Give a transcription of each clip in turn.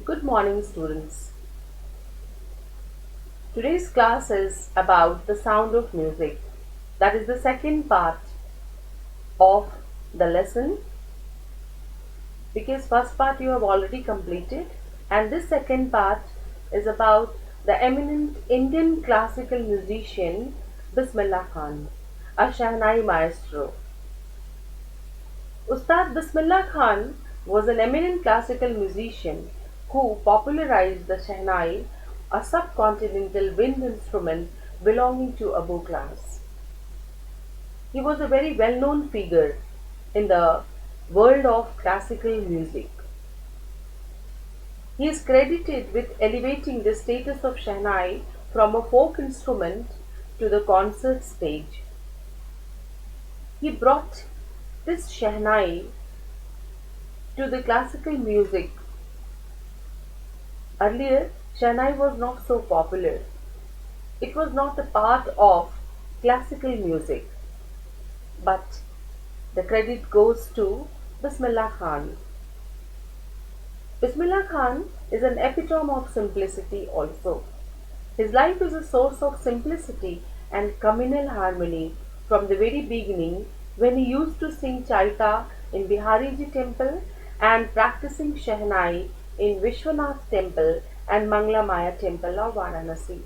Good morning, students. Today's class is about the sound of music. That is the second part of the lesson because first part you have already completed and this second part is about the eminent Indian classical musician Bismillah Khan, a Shahnai maestro. Ustad Bismillah Khan was an eminent classical musician who popularized the Shehnai, a subcontinental wind instrument belonging to Abu class. He was a very well-known figure in the world of classical music. He is credited with elevating the status of Shehnai from a folk instrument to the concert stage. He brought this Shehnai to the classical music. Earlier, Shehnai was not so popular. It was not a part of classical music. But the credit goes to Bismillah Khan. Bismillah Khan is an epitome of simplicity also. His life is a source of simplicity and communal harmony from the very beginning when he used to sing Chaita in Bihariji temple and practicing Shehnai in Vishwanath temple and Mangla Maya temple of Varanasi.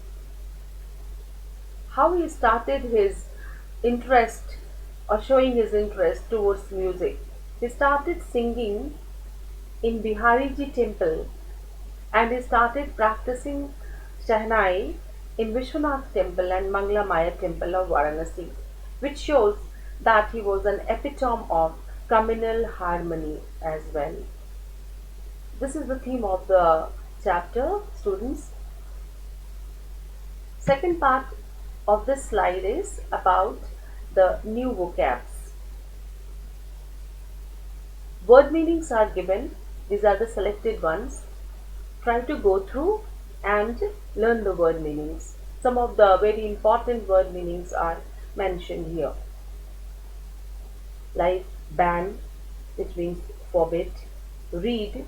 How he started his interest or showing his interest towards music. He started singing in Bihariji temple and he started practicing Shehnai in Vishwanath temple and Mangla Maya temple of Varanasi, which shows that he was an epitome of communal harmony as well. This is the theme of the chapter, students. Second part of this slide is about the new vocabs. Word meanings are given. These are the selected ones. Try to go through and learn the word meanings. Some of the very important word meanings are mentioned here. Like ban, which means forbid. Reed,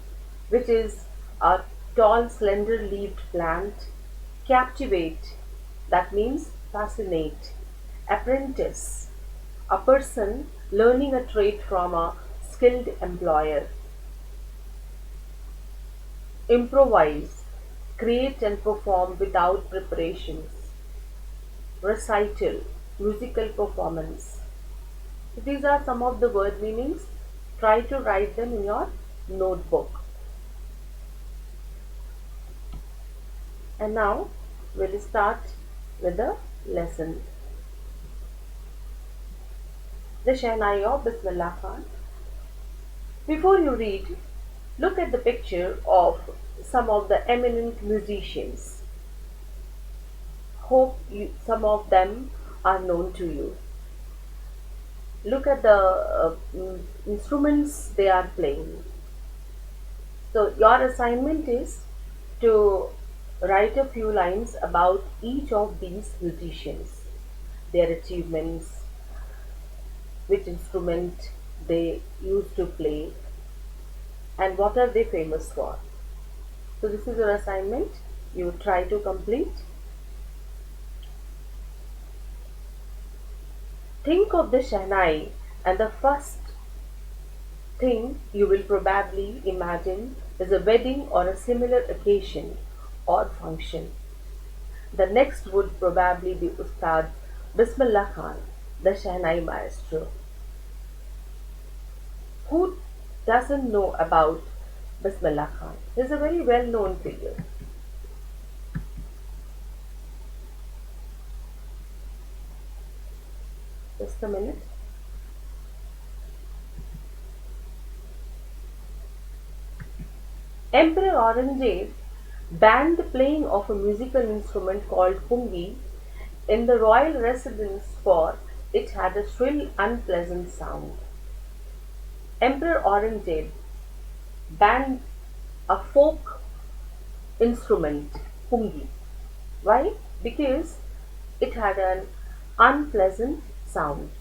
which is a tall, slender-leaved plant. Captivate, that means fascinate. Apprentice, a person learning a trade from a skilled employer. Improvise, create and perform without preparations. Recital, musical performance. So these are some of the word meanings. Try to write them in your notebook. And now we'll start with the lesson. The Shehnai of Bismillah Khan. Before you read, look at the picture of some of the eminent musicians. Hope some of them are known to you. Look at the instruments they are playing. So your assignment is to write a few lines about each of these musicians, their achievements, which instrument they used to play, and what are they famous for. So this is your assignment. You try to complete. Think of the Shehnai and the first thing you will probably imagine is a wedding or a similar occasion or function. The next would probably be Ustad Bismillah Khan, the Shehnai maestro. Who doesn't know about Bismillah Khan? He is a very well-known figure. Just a minute. Emperor Aurangzeb banned the playing of a musical instrument called pungi in the royal residence for it had a shrill, unpleasant sound. Emperor Aurangzeb banned a folk instrument, pungi. Why? Because it had an unpleasant sound.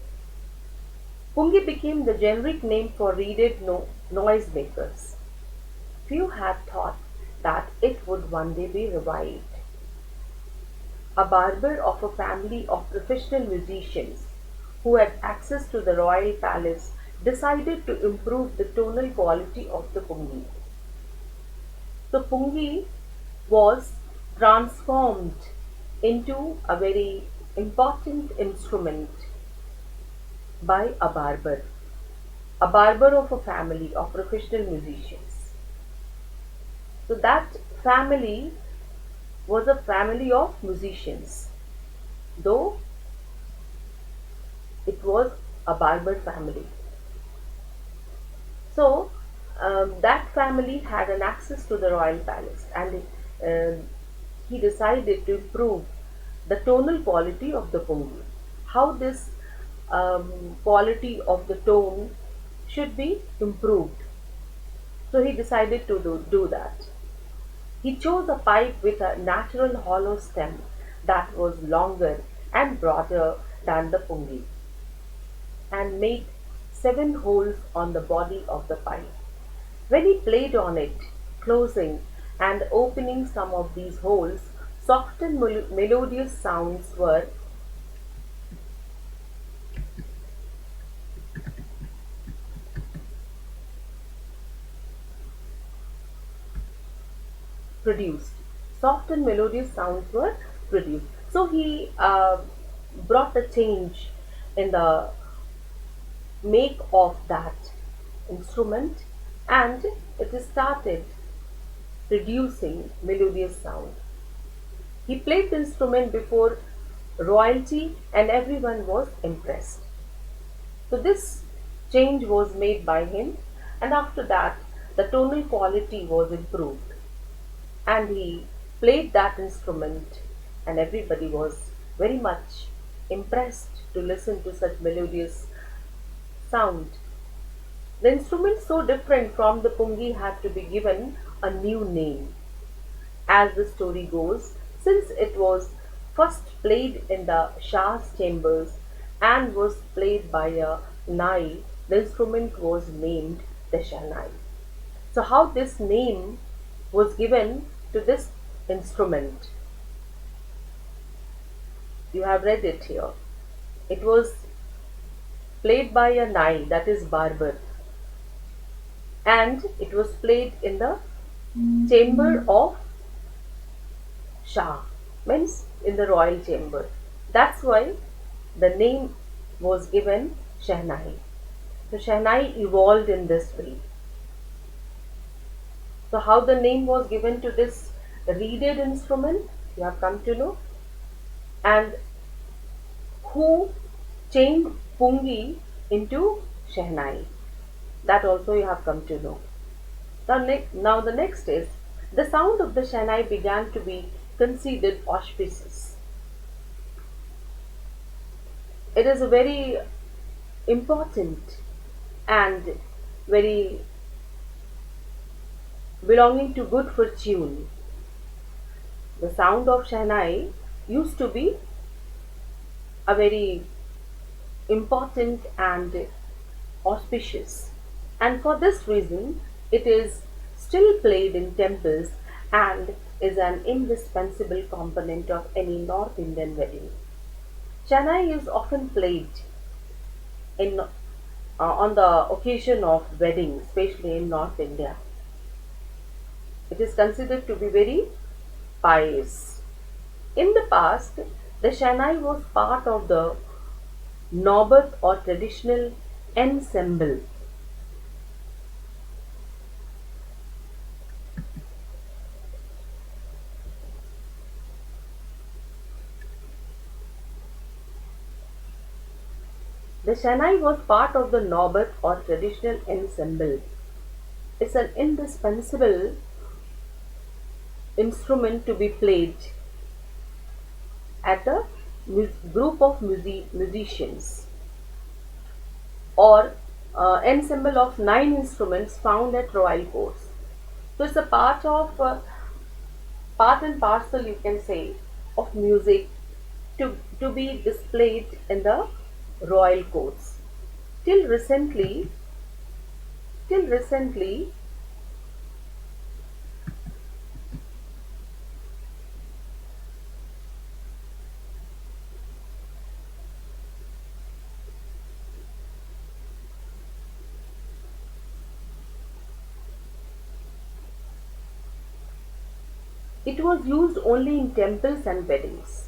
Pungi became the generic name for reeded noisemakers. Few had thought that it would one day be revived. A barber of a family of professional musicians who had access to the royal palace decided to improve the tonal quality of the pungi. The pungi was transformed into a very important instrument by a barber of a family of professional musicians. So that family was a family of musicians, though it was a barber family. So that family had an access to the royal palace, and uh, he decided to improve the tonal quality of the pungi. How this quality of the tone should be improved. So he decided to do that. He chose a pipe with a natural hollow stem that was longer and broader than the pungi, and made 7 holes on the body of the pipe. When he played on it, closing and opening some of these holes, soft and melodious sounds were produced. Soft and melodious sounds were produced. So he brought a change in the make of that instrument, and it started producing melodious sound. He played the instrument before royalty and everyone was impressed. So this change was made by him, and after that the tonal quality was improved, and he played that instrument, and everybody was very much impressed to listen to such melodious sound. The instrument, so different from the pungi, had to be given a new name. As the story goes, since it was first played in the Shah's chambers and was played by a Nai, the instrument was named the Shahnai. So, how this name was given to this instrument? You have read it here. It was played by a Nai, that is barber, and it was played in the chamber of Shah, means in the royal chamber. That's why the name was given Shehnai. So Shehnai evolved in this way. So how the name was given to this reeded instrument, you have come to know, and who changed Pungi into Shehnai, that also you have come to know. Now the next is the sound of the Shehnai began to be considered auspicious. It is a very important and very belonging to good fortune. The sound of Shehnai used to be a very important and auspicious, and for this reason it is still played in temples and is an indispensable component of any North Indian wedding. Shehnai is often played in on the occasion of wedding, especially in North India. It is considered to be very pious. In the past, the Shehnai was part of the Naubat or traditional ensemble. The Shehnai was part of the Naubat or traditional ensemble. It's an indispensable instrument to be played at a group of musicians, or ensemble of 9 instruments found at royal courts. So it's a part and parcel, you can say, of music to be displayed in the royal courts. Till recently, till recently, It was used only in temples and weddings.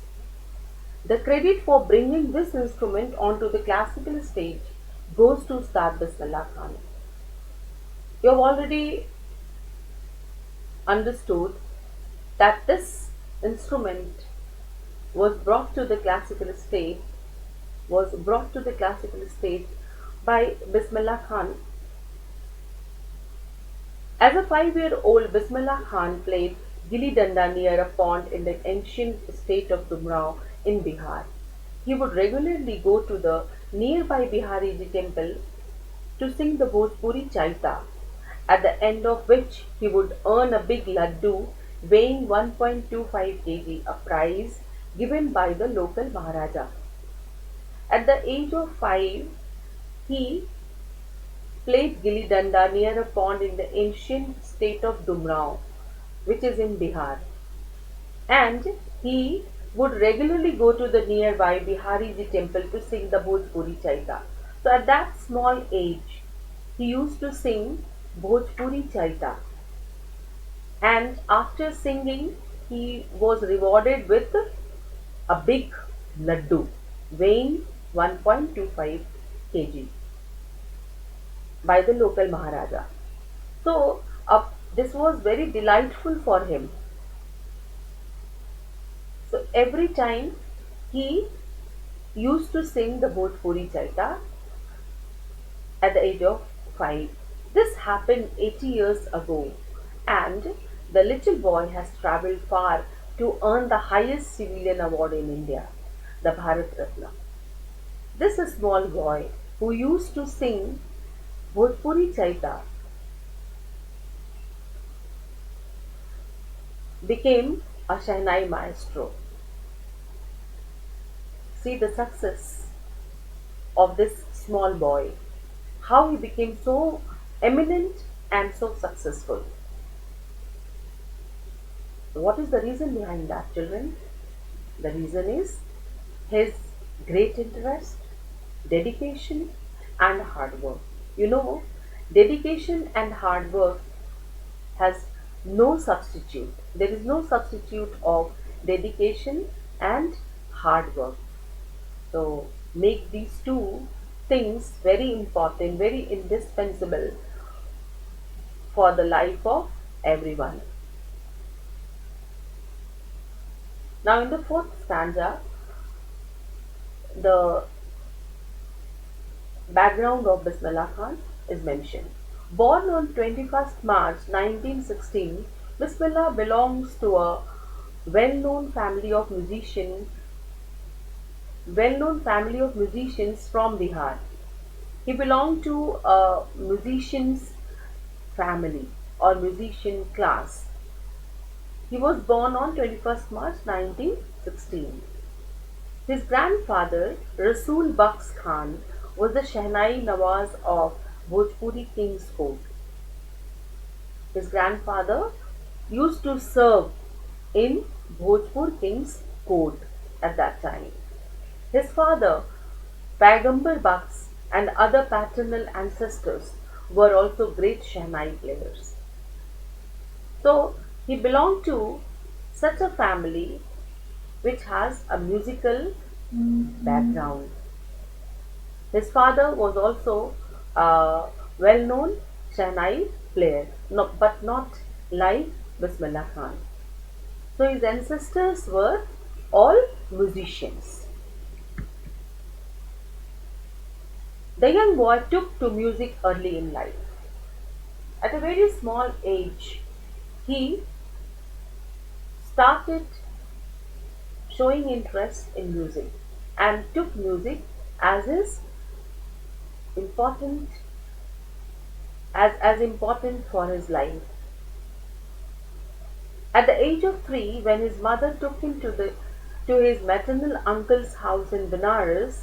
The credit for bringing this instrument onto the classical stage goes to Ustad Bismillah Khan. You have already understood that this instrument was brought to the classical stage by Bismillah Khan. As a 5-year-old, Bismillah Khan played gilli danda near a pond in the ancient state of Dumrao in Bihar. He would regularly go to the nearby Bihariji temple to sing the Bhojpuri Chaita, at the end of which he would earn a big laddu weighing 1.25 kg, a prize given by the local Maharaja. At the age of 5, he played gilli danda near a pond in the ancient state of Dumrao, which is in Bihar, and he would regularly go to the nearby Bihariji temple to sing the Bhojpuri Chaita. So at that small age, he used to sing Bhojpuri Chaita, and after singing, he was rewarded with a big laddu weighing 1.25 kg by the local Maharaja. So this was very delightful for him. So every time he used to sing the Bhojpuri Chaita at the age of 5. This happened 80 years ago, and the little boy has travelled far to earn the highest civilian award in India, the Bharat Ratna. This small boy who used to sing Bhojpuri Chaita became a Shahnai maestro. See the success of this small boy, how he became so eminent and so successful. What is the reason behind that, children? The reason is his great interest, dedication, and hard work. You know, dedication and hard work has no substitute. There is no substitute of dedication and hard work. So make these two things very important, very indispensable for the life of everyone. Now, in the fourth stanza, the background of Bismillah Khan is mentioned. Born on 21st March 1916, Bismillah belongs to a well-known family of musicians from Bihar. He belonged to a musician's family or musician class. He was born on 21st March 1916. His grandfather, Rasool Bux Khan, was the Shehnai Nawaz of Bhojpuri King's Court. His grandfather used to serve in Bhojpur King's Court at that time. His father, Paigambar Bux, and other paternal ancestors were also great Shehnai players. So, he belonged to such a family which has a musical background. His father was also a well-known Shehnai player, but not like Bismillah Khan. So his ancestors were all musicians. The young boy took to music early in life. At a very small age, he started showing interest in music and took music as his important as important for his life. At the age of 3, when his mother took him to his maternal uncle's house in Benares,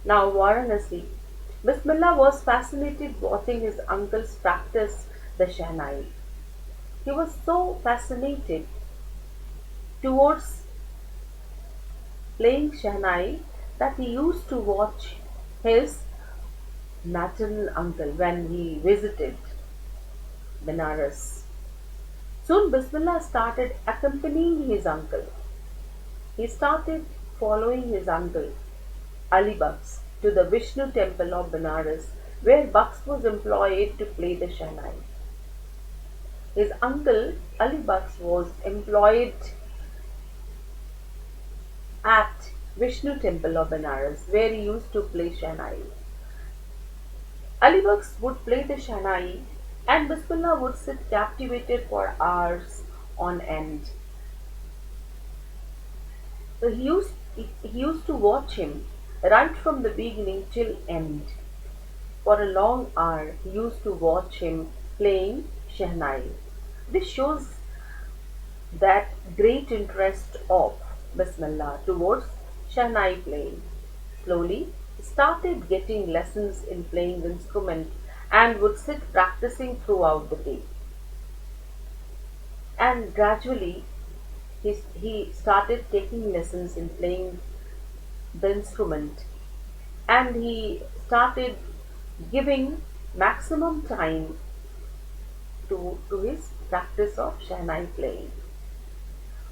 now Varanasi, Bismillah was fascinated watching his uncles practice the Shehnai. He was so fascinated towards playing Shehnai that he used to watch his maternal uncle when he visited Benares. Soon Bismillah started accompanying his uncle. He started following his uncle, Ali Bux, to the Vishnu temple of Benares, where Bux was employed to play the Shahnai. His uncle, Ali Bux, was employed at Vishnu temple of Benares, where he used to play Shahnai. Ali Bux would play the Shahnai, and Bismillah would sit captivated for hours on end. So he used to watch him right from the beginning till end. For a long hour, he used to watch him playing Shehnai. This shows that great interest of Bismillah towards Shehnai playing. Slowly, he started getting lessons in playing the instrument and would sit practicing throughout the day. And gradually, he started taking lessons in playing the instrument, and he started giving maximum time to his practice of Shehnai playing.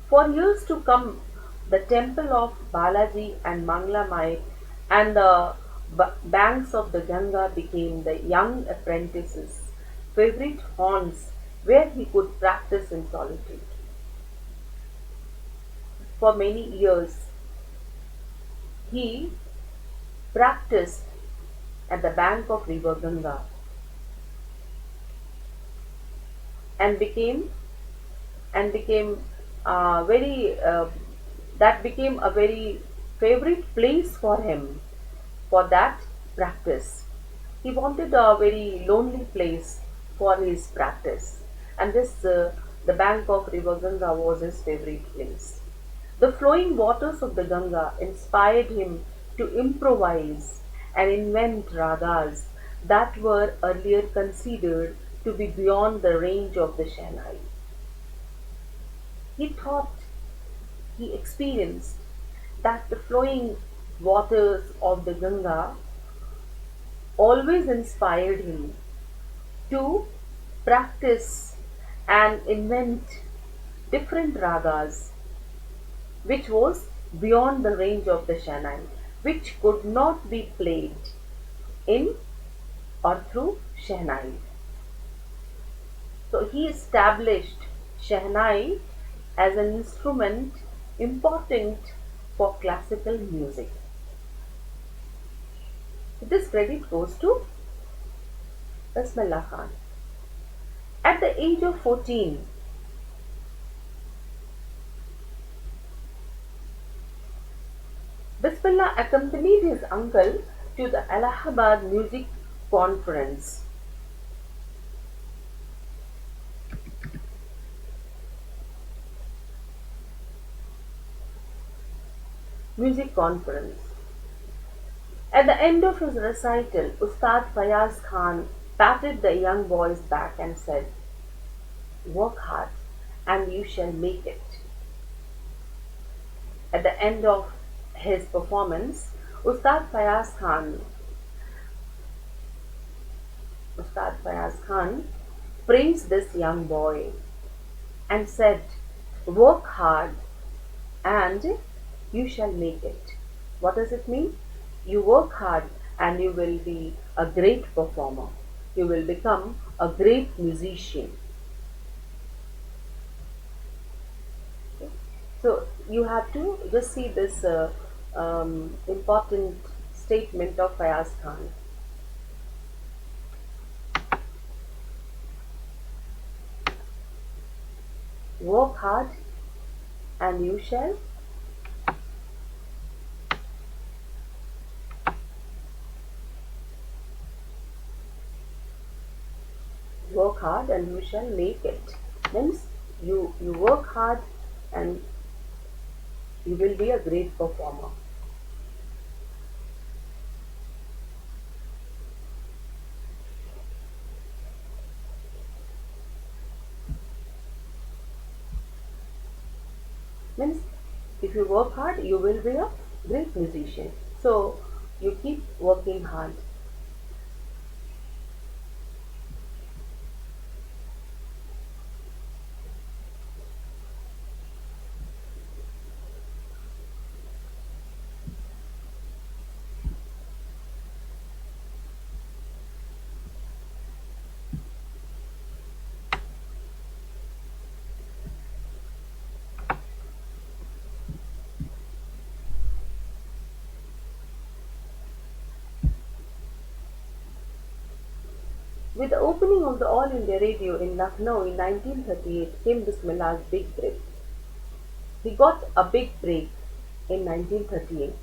For years to come, the temple of Balaji and Mangla Mai and the banks of the Ganga became the young apprentice's favorite haunts where he could practice in solitude. For many years, he practiced at the bank of river Ganga and became very that became a very favorite place for him for that practice. He wanted a very lonely place for his practice, and the bank of river Ganga was his favorite place. The flowing waters of the Ganga inspired him to improvise and invent ragas that were earlier considered to be beyond the range of the Shehnai. He thought, he experienced that the flowing waters of the Ganga always inspired him to practice and invent different ragas which was beyond the range of the Shehnai, which could not be played in or through Shehnai. So he established Shehnai as an instrument important for classical music. This credit goes to Bismillah Khan. At the age of 14, Bismillah accompanied his uncle to the Allahabad Music Conference. Music Conference. At the end of his recital, Ustad Fayaz Khan patted the young boy's back and said, "Work hard and you shall make it." At the end of his performance, Ustad Fayaz Khan praised this young boy and said, "Work hard and you shall make it." What does it mean? You work hard and you will be a great performer. You will become a great musician. Okay. So you have to just see this important statement of Fayaz Khan. Work hard and you shall work hard and you shall make it. Means you work hard and you will be a great performer. Means if you work hard, you will be a great musician. So you keep working hard. With the opening of the All India Radio in Lucknow in 1938 came Bismillah's big break. He got a big break in 1938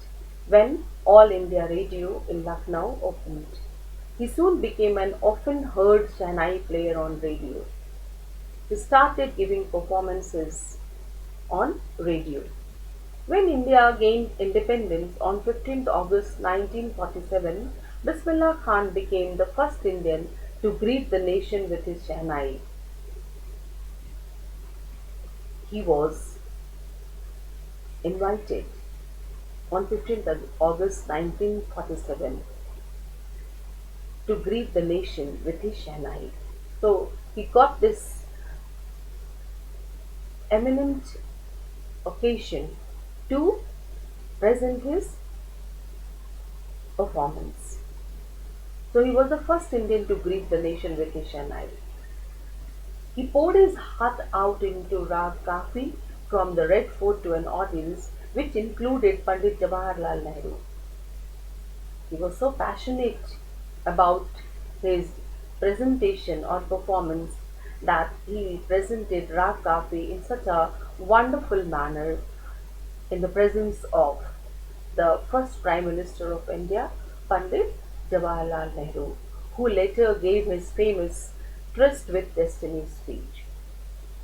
when All India Radio in Lucknow opened. He soon became an often heard Shahnai player on radio. He started giving performances on radio. When India gained independence on 15th August 1947, Bismillah Khan became the first Indian to greet the nation with his Shahnai. He was invited on 15th August 1947 to greet the nation with his Shahnai. So he got this eminent occasion to present his performance. So he was the first Indian to greet the nation with his Shahnai. He poured his heart out into Rag Kafi from the Red Fort to an audience which included Pandit Jawaharlal Nehru. He was so passionate about his presentation or performance that he presented Rag Kafi in such a wonderful manner in the presence of the first Prime Minister of India, Pandit Jawaharlal Nehru, who later gave his famous Tryst with Destiny speech.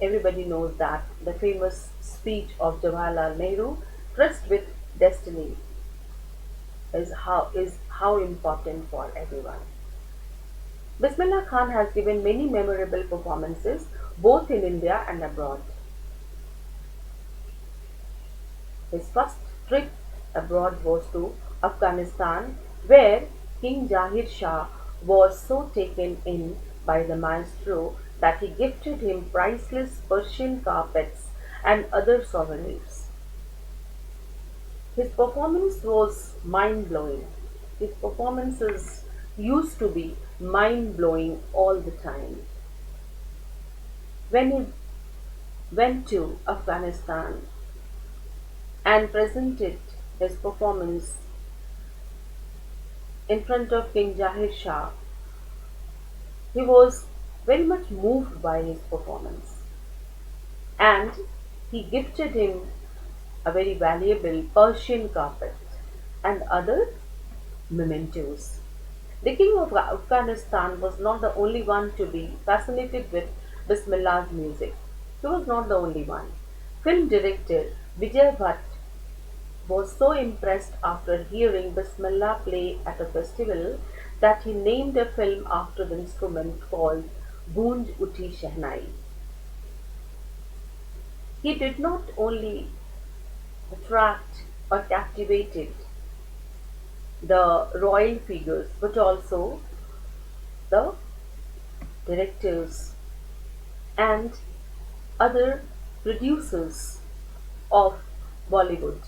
Everybody knows that the famous speech of Jawaharlal Nehru, Tryst with Destiny, is how important for everyone. Bismillah Khan has given many memorable performances both in India and abroad. His first trip abroad was to Afghanistan, where King Jahir Shah was so taken in by the maestro that he gifted him priceless Persian carpets and other souvenirs. His performance was mind blowing. His performances used to be mind blowing all the time. When he went to Afghanistan and presented his performance in front of King Jahir Shah, he was very much moved by his performance and he gifted him a very valuable Persian carpet and other mementos. The king of Afghanistan was not the only one to be fascinated with Bismillah's music. He was not the only one. Film director Vijay Bhatt was so impressed after hearing Bismillah play at a festival that he named a film after the instrument called Goonj Uthi Shehnai. He did not only attract or captivated the royal figures but also the directors and other producers of Bollywood.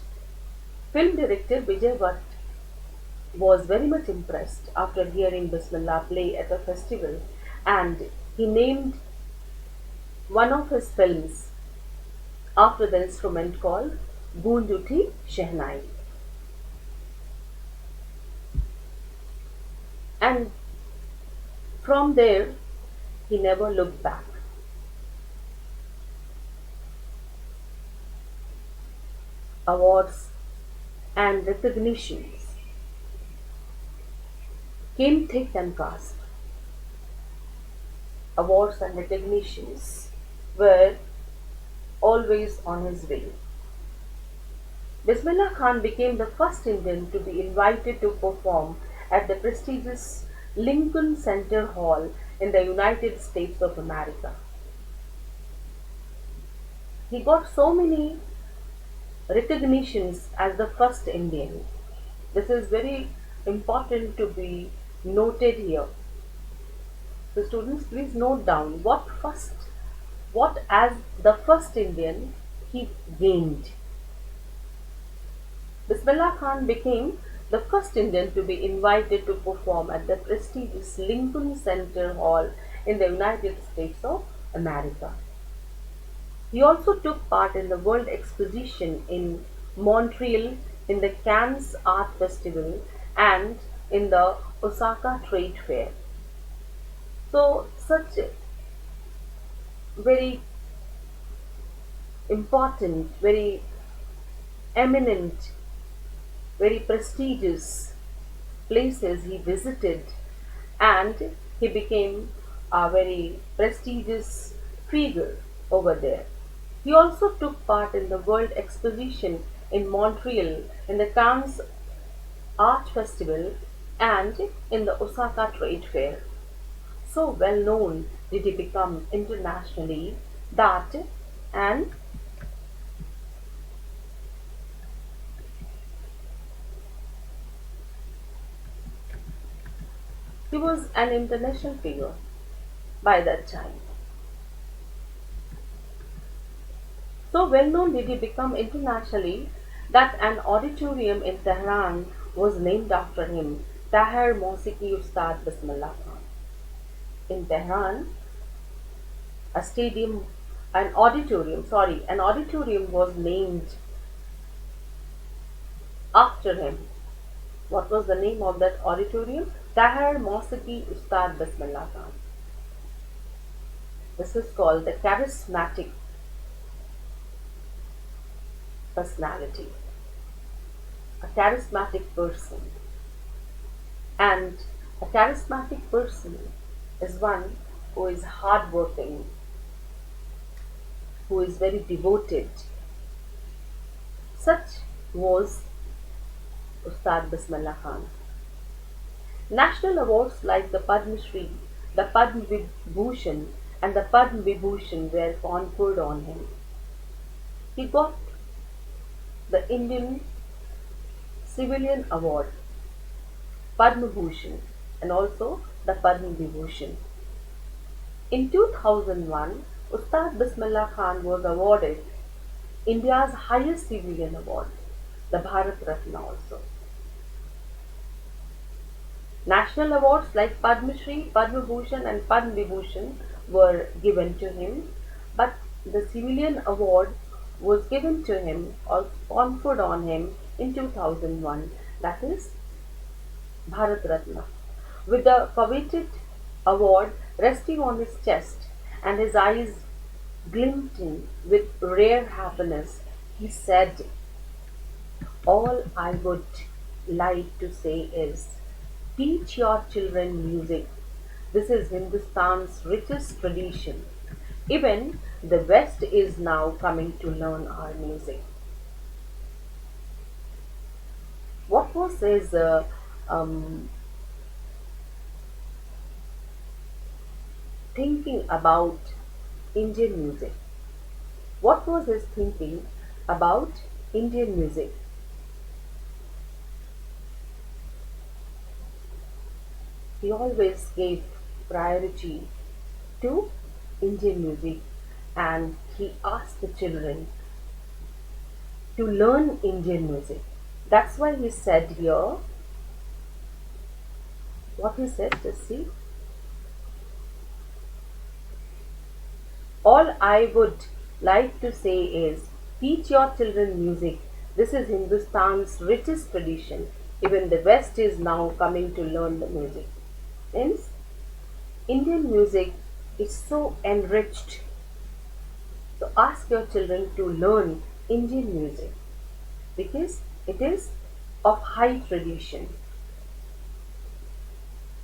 Film director Vijay Bhatt was very much impressed after hearing Bismillah play at a festival and he named one of his films after the instrument called Goonj Uthi Shehnai. And from there, he never looked back. Awards and recognitions came thick and fast. Awards and recognitions were always on his way. Bismillah Khan became the first Indian to be invited to perform at the prestigious Lincoln Center Hall in the United States of America. He got so many recognitions as the first Indian. This is very important to be noted here. So students, please note down what as the first Indian he gained. Bismillah Khan became the first Indian to be invited to perform at the prestigious Lincoln Center Hall in the United States of America. He also took part in the World Exposition in Montreal, in the Cannes Art Festival, and in the Osaka Trade Fair. So, such very important, very eminent, very prestigious places he visited, and he became a very prestigious figure over there. He also took part in the World Exposition in Montreal, in the Cannes Art Festival, and in the Osaka Trade Fair. So well known did he become internationally that, and he was an international figure by that time. So well known did he become internationally that an auditorium in Tehran was named after him, Tahir Mosiki Ustad Bismillah Khan. In Tehran, a stadium, an auditorium was named after him. What was the name of that auditorium? Tahir Mosiki Ustad Bismillah Khan. This is called the charismatic personality, a charismatic person. And a charismatic person is one who is hardworking, who is very devoted. Such was Ustad Bismillah Khan. National awards like the Padma Shri, the Padma Vibhushan, and the Padma Vibhushan were conferred on him. He got the Indian Civilian Award, Padma Bhushan, and also the Padma Vibhushan. In 2001, Ustad Bismillah Khan was awarded India's highest civilian award, the Bharat Ratna also. National awards like Padma Shri, Padma Bhushan, and Padma Vibhushan were given to him, but the civilian award was given to him or conferred on him in 2001, that is Bharat Ratna, with the coveted award resting on his chest and his eyes glinting with rare happiness. He said, all I would like to say is, teach your children music. This is Hindustan's richest tradition. Even the West is now coming to learn our music. What was his um, thinking about Indian music? What was his thinking about Indian music? He always gave priority to Indian music, and he asked the children to learn Indian music. That's why he said here, what he said, just see. All I would like to say is, teach your children music. This is Hindustan's richest tradition. Even the West is now coming to learn the music. Hence, Indian music is so enriched. So ask your children to learn Indian music because it is of high tradition.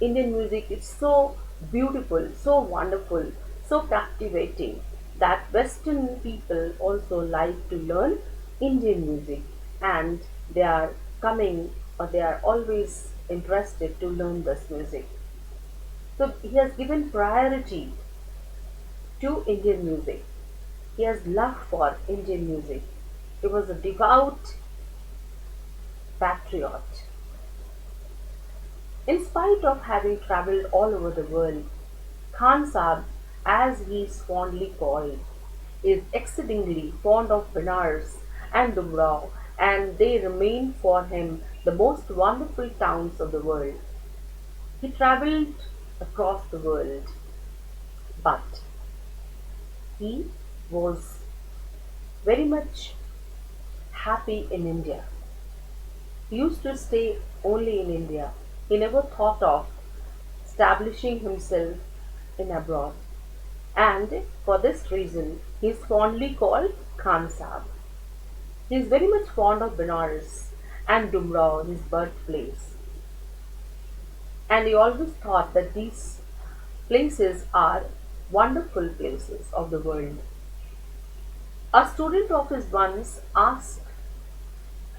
Indian music is so beautiful, so wonderful, so captivating that Western people also like to learn Indian music, and they are coming or they are always interested to learn this music. So he has given priority to Indian music. He has love for Indian music. He was a devout patriot. In spite of having traveled all over the world, Khan Saab, as he is fondly called, is exceedingly fond of Benares and Dumrao, and they remain for him the most wonderful towns of the world. He traveled across the world, but he was very much happy in India. He used to stay only in India. He never thought of establishing himself in abroad, and for this reason he is fondly called Khan Sahib. He is very much fond of Benares and Dumrao, his birthplace, and he always thought that these places are wonderful places of the world. A student of his once asked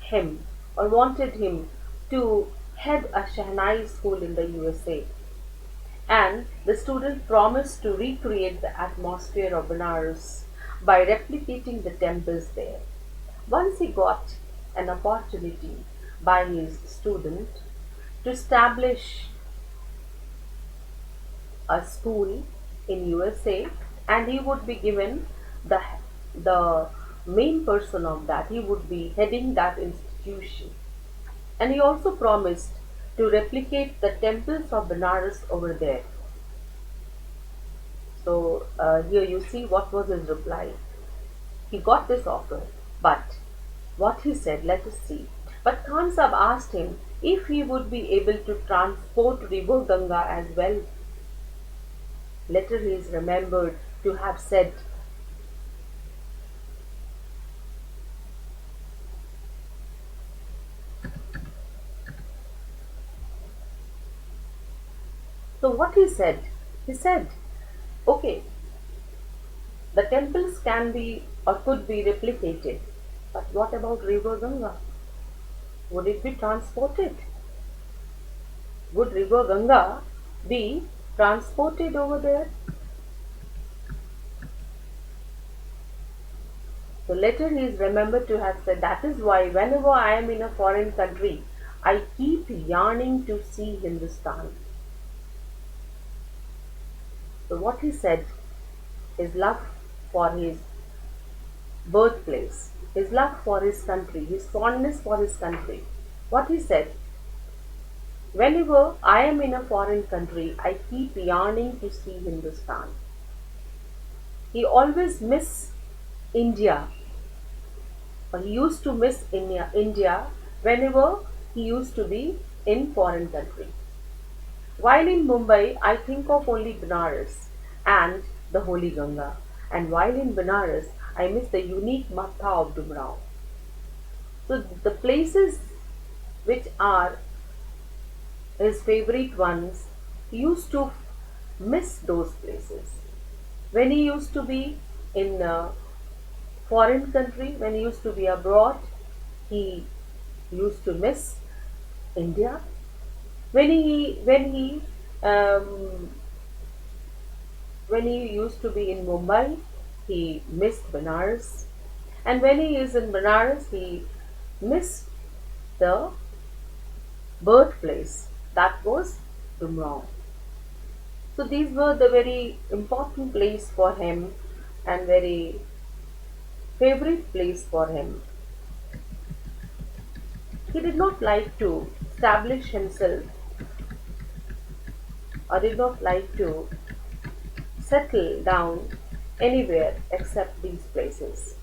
him or wanted him to head a Shahnai school in the USA, and the student promised to recreate the atmosphere of Benares by replicating the temples there. Once he got an opportunity by his student to establish a school in USA, and he would be given the the main person of that. He would be heading that institution, and he also promised to replicate the temples of Benares over there. So here you see what was his reply. He got this offer, but what he said, let us see. But Khan Sahib asked him if he would be able to transport river Ganga as well. Later he is remembered to have said, so what he said, okay, the temples can be or could be replicated, but what about river Ganga? Would it be transported? Would river Ganga be transported over there? So later he is remembered to have said, that is why whenever I am in a foreign country, I keep yearning to see Hindustan. So what he said, his love for his birthplace, his love for his country, his fondness for his country. What he said, whenever I am in a foreign country, I keep yearning to see Hindustan. He always miss India, or he used to miss India whenever he used to be in foreign country. While in Mumbai, I think of only Benares and the Holy Ganga. And while in Benares, I miss the unique Matha of Dumrao. So the places which are his favorite ones, he used to miss those places. When he used to be in a foreign country, when he used to be abroad, he used to miss India. Um, when he used to be in Mumbai, he missed Benares, and when he is in Benares, he missed the birthplace, that was Dumrao. So these were the very important place for him and very favorite place for him. He did not like to establish himself or did not like to settle down anywhere except these places.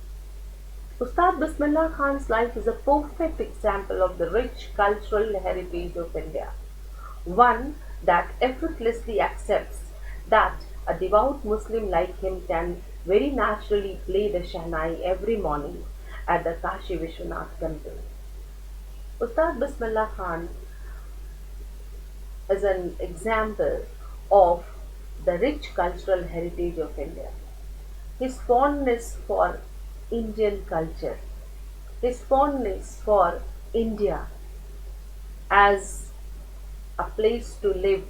Ustad Bismillah Khan's life is a perfect example of the rich cultural heritage of India, one that effortlessly accepts that a devout Muslim like him can very naturally play the Shahnai every morning at the Kashi Vishwanath temple. Ustad Bismillah Khan is an example of the rich cultural heritage of India. His fondness for Indian culture, his fondness for India as a place to live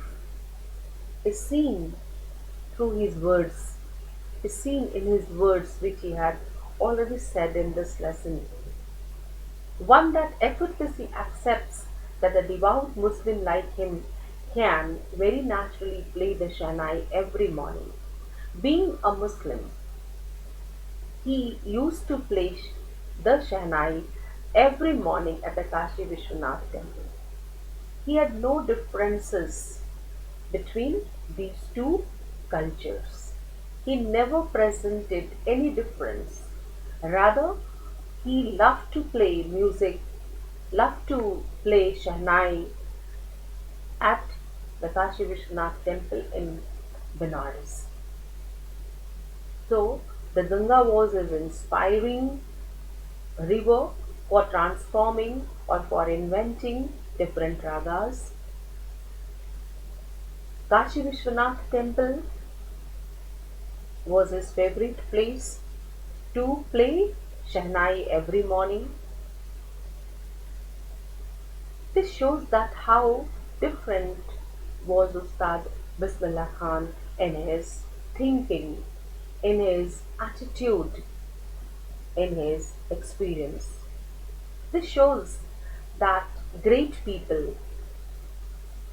is seen through his words, is seen in his words which he had already said in this lesson. One that effortlessly accepts that a devout Muslim like him can very naturally play the Shahnai every morning. Being a Muslim, he used to play the Shahnai every morning at the Kashi Vishwanath temple. He had no differences between these two cultures. He never presented any difference. Rather, he loved to play music, loved to play Shahnai at the Kashi Vishwanath temple in Benares. So the Ganga was an inspiring river for transforming or for inventing different ragas. Kashi Vishwanath temple was his favorite place to play Shehnai every morning. This shows that how different was Ustad Bismillah Khan in his thinking, in his attitude, in his experience. This shows that great people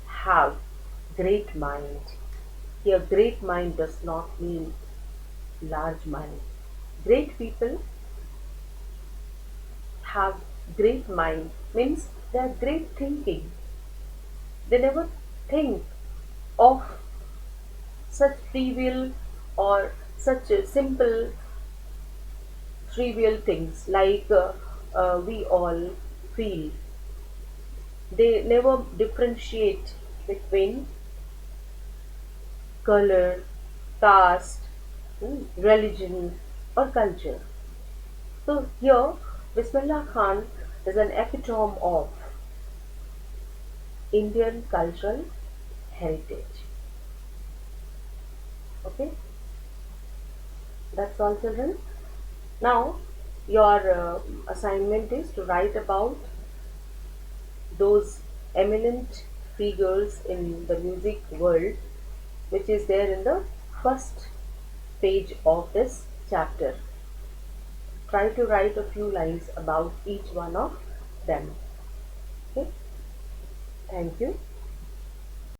have great mind. Here, great mind does not mean large mind. Great people have great mind means they are great thinking. They never think of such trivial or such simple trivial things like we all feel. They never differentiate between color, caste, religion, or culture. So here, Bismillah Khan is an epitome of Indian cultural heritage. Okay, that's all, children. Now, your assignment is to write about those eminent figures in the music world, which is there in the first page of this chapter. Try to write a few lines about each one of them. Okay, thank you.